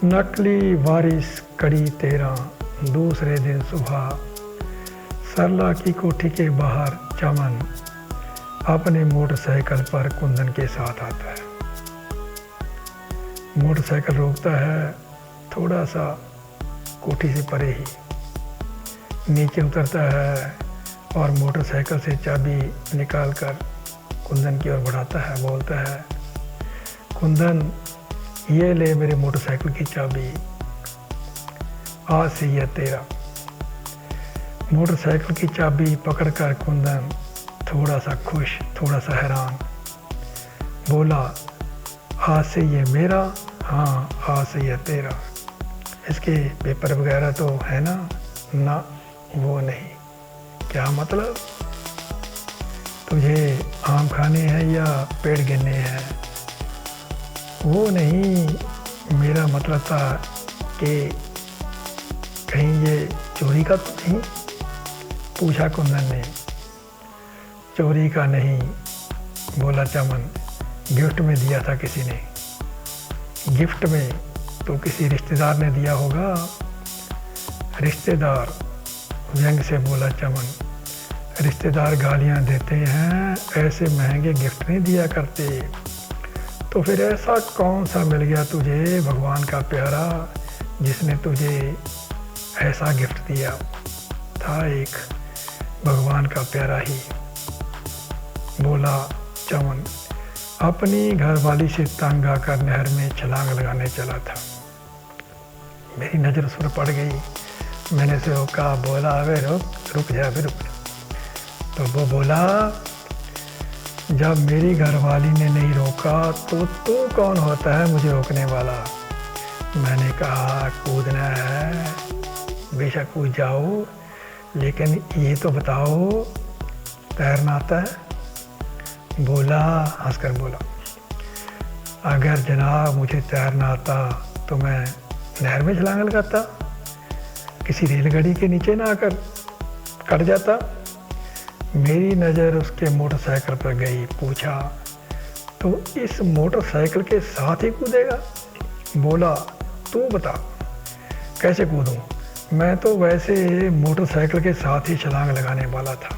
नकली बारिश कड़ी 13 दूसरे दिन सुबह सरला की कोठी के बाहर चमन अपने मोटरसाइकिल पर कुंदन के साथ आता है। मोटरसाइकिल रोकता है थोड़ा सा कोठी से परे ही, नीचे उतरता है और मोटरसाइकिल से चाबी निकालकर कुंदन की ओर बढ़ाता है। बोलता है, कुंदन ये ले मेरे मोटरसाइकिल की चाबी, आज से यह तेरा। मोटरसाइकिल की चाबी पकड़कर कुंदन थोड़ा सा खुश, थोड़ा सा हैरान बोला, आज से ये मेरा, हाँ आज से यह तेरा। इसके पेपर वगैरह तो है ना? ना, वो नहीं। क्या मतलब? तुझे आम खाने हैं या पेड़ गिनने हैं? वो नहीं, मेरा मतलब था कि कहीं ये चोरी का तो नहीं? पूछा कुंदन ने। चोरी का नहीं, बोला चमन, गिफ्ट में दिया था किसी ने। गिफ्ट में? तो किसी रिश्तेदार ने दिया होगा। रिश्तेदार? व्यंग से बोला चमन, रिश्तेदार गालियां देते हैं, ऐसे महंगे गिफ्ट नहीं दिया करते। तो फिर ऐसा कौन सा मिल गया तुझे भगवान का प्यारा जिसने तुझे ऐसा गिफ्ट दिया? था एक भगवान का प्यारा ही, बोला चमन। अपनी घरवाली से तंग आकर नहर में छलांग लगाने चला था। मेरी नज़र उस पर पड़ गई। मैंने उसे रोका, बोला, अबे रुक रुक जा, अबे रुक। तो वो बोला, जब मेरी घरवाली ने नहीं रोका तो तू कौन होता है मुझे रोकने वाला? मैंने कहा, कूदना है, बेशक कूद जाओ, लेकिन ये तो बताओ तैरना आता है? बोला, हंसकर बोला, अगर जनाब मुझे तैरना आता तो मैं नहर में छलांग लगाता, किसी रेलगाड़ी के नीचे ना आकर कट जाता। मेरी नज़र उसके मोटरसाइकिल पर गई। पूछा, तो इस मोटरसाइकिल के साथ ही कूदेगा? बोला, तू बता कैसे कूदूं? मैं तो वैसे मोटरसाइकिल के साथ ही छलांग लगाने वाला था।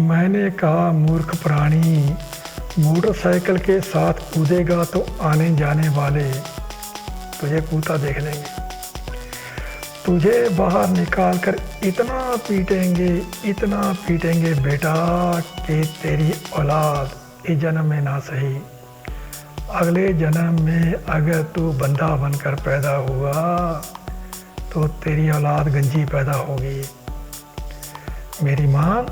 मैंने कहा, मूर्ख प्राणी, मोटरसाइकिल के साथ कूदेगा तो आने जाने वाले तुझे कूदता देख लेंगे, तुझे बाहर निकाल कर इतना पीटेंगे बेटा कि तेरी औलाद इस जन्म में ना सही, अगले जन्म में अगर तू बंदा बनकर पैदा हुआ तो तेरी औलाद गंजी पैदा होगी। मेरी माँ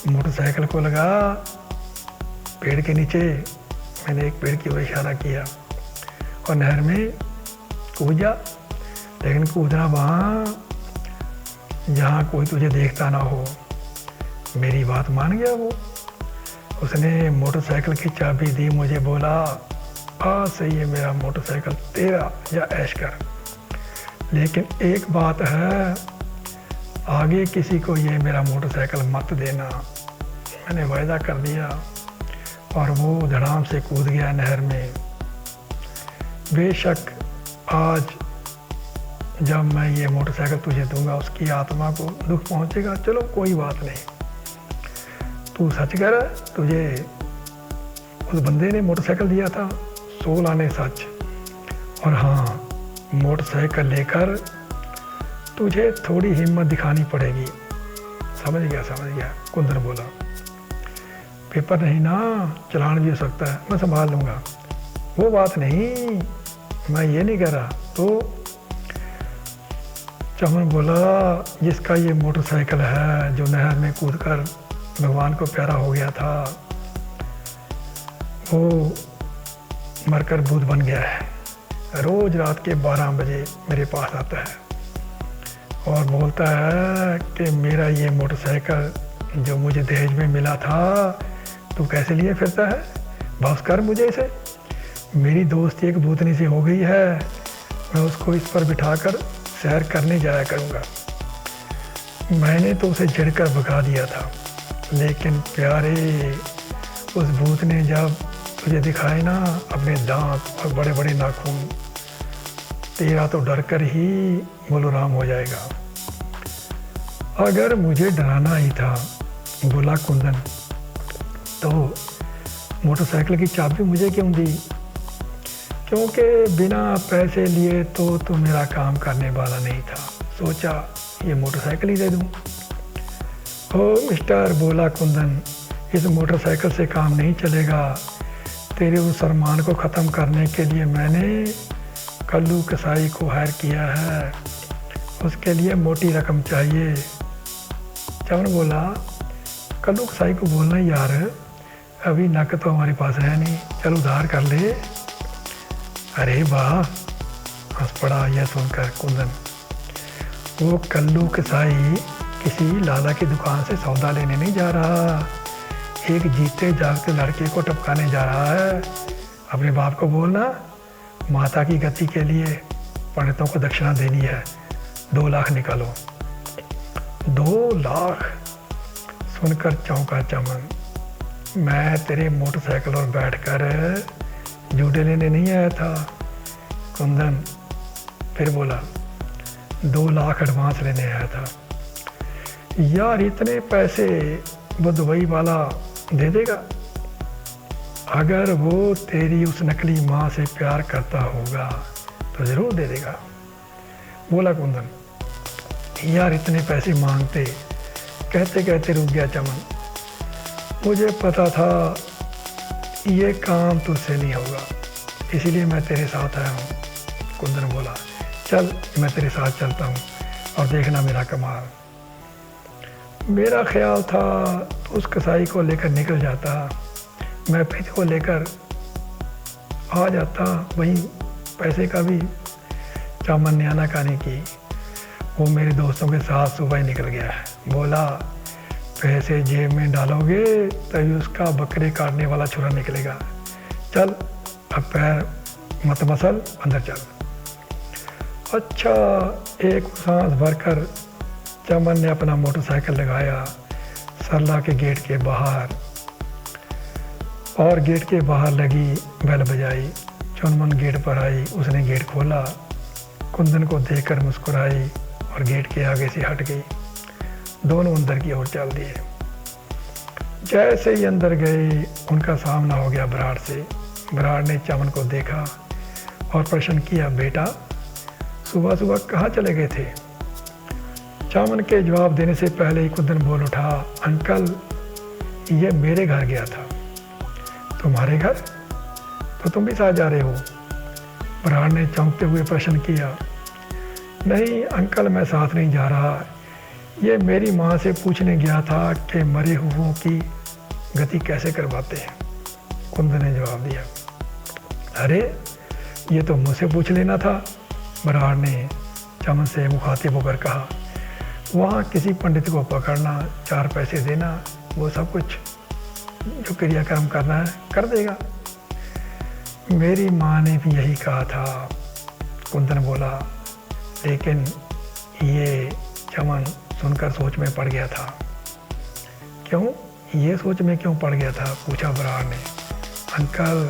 मोटरसाइकिल को लगा पेड़ के नीचे। मैंने एक पेड़ की ओर इशारा किया और नहर में कूद जा, लेकिन कूदना वहाँ जहाँ कोई तुझे देखता ना हो। मेरी बात मान गया वो। उसने मोटरसाइकिल की चाबी दी मुझे, बोला, आज से ये मेरा मोटरसाइकिल तेरा, या ऐश कर, लेकिन एक बात है, आगे किसी को ये मेरा मोटरसाइकिल मत देना। मैंने वायदा कर दिया और वो धड़ाम से कूद गया नहर में। बेशक आज जब मैं ये मोटरसाइकिल तुझे दूंगा उसकी आत्मा को दुख पहुंचेगा, चलो कोई बात नहीं। तू सच कह रहा है, तुझे उस बंदे ने मोटरसाइकिल दिया था? 16 ने सच। और हाँ, मोटरसाइकिल लेकर तुझे थोड़ी हिम्मत दिखानी पड़ेगी। समझ गया, कुंदन बोला। पेपर नहीं ना, चलान भी हो सकता है, मैं संभाल लूँगा। वो बात नहीं, मैं ये नहीं कह रहा। तो चमन बोला, जिसका ये मोटरसाइकिल है, जो नहर में कूदकर भगवान को प्यारा हो गया था, वो मरकर भूत बन गया है। रोज़ रात के 12 बजे मेरे पास आता है और बोलता है कि मेरा ये मोटरसाइकिल जो मुझे दहेज में मिला था, तू कैसे लिए फिरता है? वापस कर मुझे इसे। मेरी दोस्ती एक भूतनी सी हो गई है, मैं उसको इस पर बिठाकर सैर करने जाया करूँगा। मैंने तो उसे झड़कर भगा दिया था, लेकिन प्यारे उस भूत ने जब तुझे दिखाए ना अपने दांत और बड़े बड़े नाखून, तेरा तो डर कर ही बलराम हो जाएगा। अगर मुझे डराना ही था, बोला कुंदन, तो मोटरसाइकिल की चाबी मुझे क्यों दी? क्योंकि बिना पैसे लिए तो मेरा काम करने वाला नहीं था। सोचा ये मोटरसाइकिल ही दे दूं। ओ मिस्टर, बोला कुंदन, इस मोटरसाइकिल से काम नहीं चलेगा। तेरे उस अरमान को ख़त्म करने के लिए मैंने कल्लू कसाई को हायर किया है। उसके लिए मोटी रकम चाहिए। चमन बोला, कल्लू कसाई को बोलना यार, अभी नक तो हमारे पास है नहीं, चल उधार कर ले। अरे वाह, हंस पड़ा यह सुनकर कुंदन। वो कल्लू कसाई किसी लाला की दुकान से सौदा लेने नहीं जा रहा, एक जीते जागते लड़के को टपकाने जा रहा है। अपने बाप को बोलना माता की गति के लिए पंडितों को दक्षिणा देनी है, 2 लाख निकालो। 2 लाख सुनकर चौंका चमन। मैं तेरे मोटरसाइकिल पर बैठकर जूते लेने नहीं आया था। कुंदन फिर बोला, 2 लाख एडवांस लेने आया था। यार इतने पैसे वो दुबई वाला दे देगा? अगर वो तेरी उस नकली माँ से प्यार करता होगा तो ज़रूर दे देगा, बोला कुंदन। यार इतने पैसे मांगते, कहते कहते रुक गया चमन। मुझे पता था ये काम तुझसे नहीं होगा, इसीलिए मैं तेरे साथ आया हूँ। कुंदन बोला, चल मैं तेरे साथ चलता हूँ और देखना मेरा कमाल। मेरा ख्याल था तो उस कसाई को लेकर निकल जाता, मैं प्रीति को लेकर आ जाता। वहीं पैसे का भी चमन ने आनाकानी की। वो मेरे दोस्तों के साथ सुबह ही निकल गया है। बोला, पैसे जेब में डालोगे तभी उसका बकरे काटने वाला छुरा निकलेगा। चल अब पैर मत मसल, अंदर चल। अच्छा, एक सांस भरकर चमन ने अपना मोटरसाइकिल लगाया सरला के गेट के बाहर, और गेट के बाहर लगी बेल बजाई। चुनमुन गेट पर आई, उसने गेट खोला, कुंदन को देखकर मुस्कुराई और गेट के आगे से हट गई। दोनों अंदर की ओर चल दिए। जैसे ही अंदर गए उनका सामना हो गया बराड़ से। बराड़ ने चमन को देखा और प्रश्न किया, बेटा सुबह सुबह कहाँ चले गए थे? चमन के जवाब देने से पहले ही कुंदन बोल उठा, अंकल ये मेरे घर गया था। तुम्हारे घर? तो तुम भी साथ जा रहे हो? बराड़ ने चौंकते हुए प्रश्न किया। नहीं अंकल, मैं साथ नहीं जा रहा, ये मेरी माँ से पूछने गया था कि मरे हुओं की गति कैसे करवाते हैं। कुंदन ने जवाब दिया। अरे ये तो मुझसे पूछ लेना था, बराड़ ने चमन से मुखातिब होकर कहा। वहाँ किसी पंडित को पकड़ना, 4 पैसे देना, वो सब कुछ जो क्रियाक्रम करना है कर देगा। मेरी माँ ने भी यही कहा था, कुंदन बोला। लेकिन ये चमन सुनकर सोच में पड़ गया था। क्यों? ये सोच में क्यों पड़ गया था, पूछा बराड़ ने। अंकल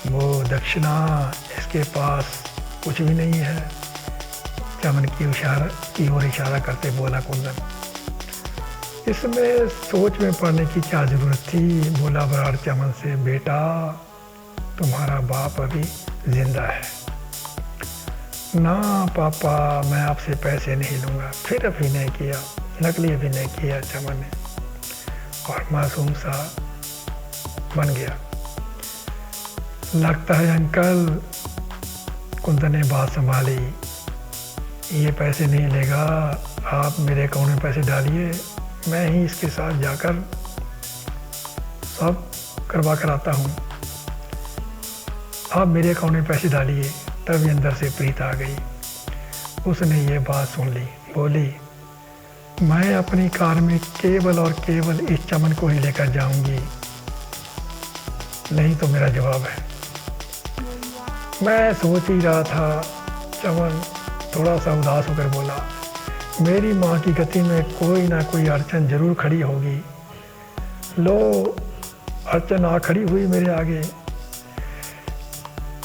वो दक्षिणा, इसके पास कुछ भी नहीं है, चमन की ओर इशारा करते बोला कुंदन। इसमें सोच में पड़ने की क्या ज़रूरत थी, बोला बराड़ चमन से। बेटा तुम्हारा बाप अभी जिंदा है। ना पापा, मैं आपसे पैसे नहीं लूँगा। फिर अभिनय किया, नकली अभिनय किया चमन ने और मासूम सा बन गया। लगता है अंकल, कुंदन ने बात संभाली, ये पैसे नहीं लेगा, आप मेरे अकाउंट में पैसे डालिए, मैं ही इसके साथ जाकर सब करवा कर आता हूँ। आप मेरे अकाउंट में पैसे डालिए। तभी अंदर से प्रीत आ गई। उसने ये बात सुन ली, बोली, मैं अपनी कार में केवल और केवल इस चमन को ही लेकर जाऊंगी, नहीं तो मेरा जवाब है। मैं सोच ही रहा था, चमन थोड़ा सा उदास होकर बोला, मेरी माँ की गति में कोई ना कोई अड़चन जरूर खड़ी होगी। लो अड़चन आ खड़ी हुई मेरे आगे।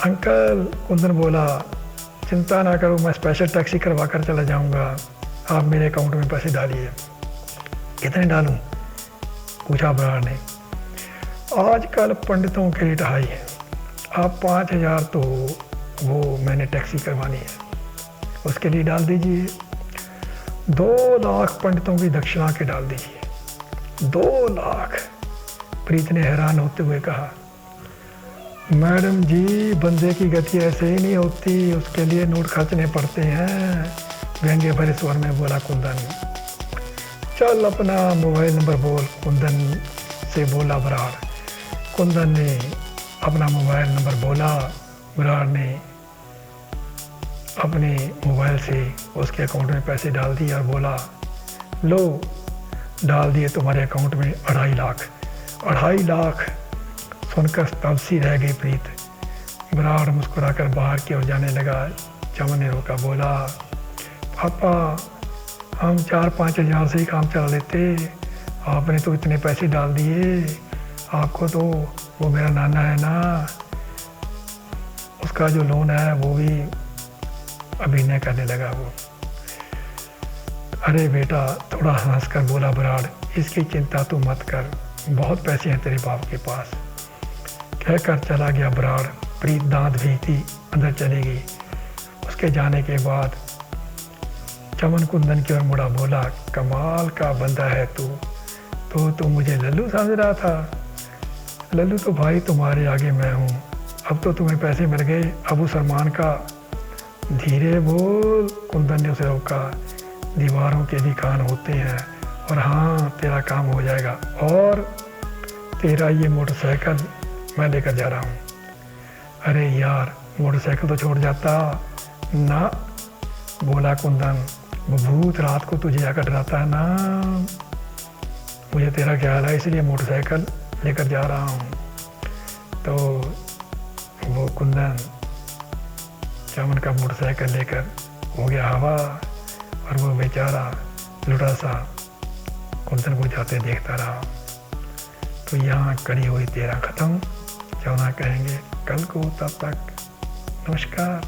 अंकल, कुंदन बोला, चिंता ना करो, मैं स्पेशल टैक्सी करवा कर चला जाऊंगा, आप मेरे अकाउंट में पैसे डालिए। कितने डालूं? पूछा बराड़ ने। आजकल पंडितों के रेट हाई है, आप 5,000 तो वो मैंने टैक्सी करवानी है, उसके लिए डाल दीजिए। 2 लाख पंडितों की दक्षिणा के डाल दीजिए। 2 लाख? प्रीत ने हैरान होते हुए कहा। मैडम जी, बंदे की गति ऐसे ही नहीं होती, उसके लिए नोट खर्चने पड़ते हैं, व्यंग्य भरे स्वर में बोला कुंदन। चल अपना मोबाइल नंबर बोल, कुंदन से बोला बराड़। कुंदन ने अपना मोबाइल नंबर बोला। बराड़ ने अपने मोबाइल से उसके अकाउंट में पैसे डाल दिए और बोला, लो डाल दिए तुम्हारे अकाउंट में 2.5 लाख। 2.5 लाख सुनकर तब सी रह गई प्रीत। बराड़ मुस्कुराकर बाहर की ओर जाने लगा। चमन ने रोका, बोला, पापा हम 4-5 हज़ार से ही काम चला लेते, आपने तो इतने पैसे डाल दिए। आपको तो वो मेरा नाना है ना, उसका जो लोन है वो भी अभिनय करने लगा वो। अरे बेटा, थोड़ा हंसकर बोला बराड़, इसकी चिंता तू मत कर, बहुत पैसे हैं तेरे बाप के पास। कहकर चला गया बराड़। प्रीत दांत भीगती अंदर चली गई। उसके जाने के बाद चमन कुंदन की ओर मुड़ा, बोला, कमाल का बंदा है तू, तो मुझे लल्लू समझ रहा था? लल्लू तो भाई तुम्हारे आगे मैं हूँ। अब तो तुम्हें पैसे मिल गए, अब उस अरमान का। धीरे बोल, कुंदन ने उसे रोका। दीवारों के भी कान होते हैं, और हाँ, तेरा काम हो जाएगा, और तेरा ये मोटरसाइकिल मैं लेकर जा रहा हूँ। अरे यार, मोटरसाइकिल तो छोड़ जाता ना, बोला कुंदन। वो भूत रात को तुझे आकर डराता है ना, मुझे तेरा ख्याल है, इसलिए मोटरसाइकिल लेकर जा रहा हूँ। तो वो कुंदन चमन का मोटरसाइकिल लेकर हो गया हवा, और वो बेचारा लुटा सा कुंदन को जाते देखता रहा। तो यहाँ कड़ी हुई 13 ख़त्म। 14 कहेंगे कल को। तब तक नमस्कार।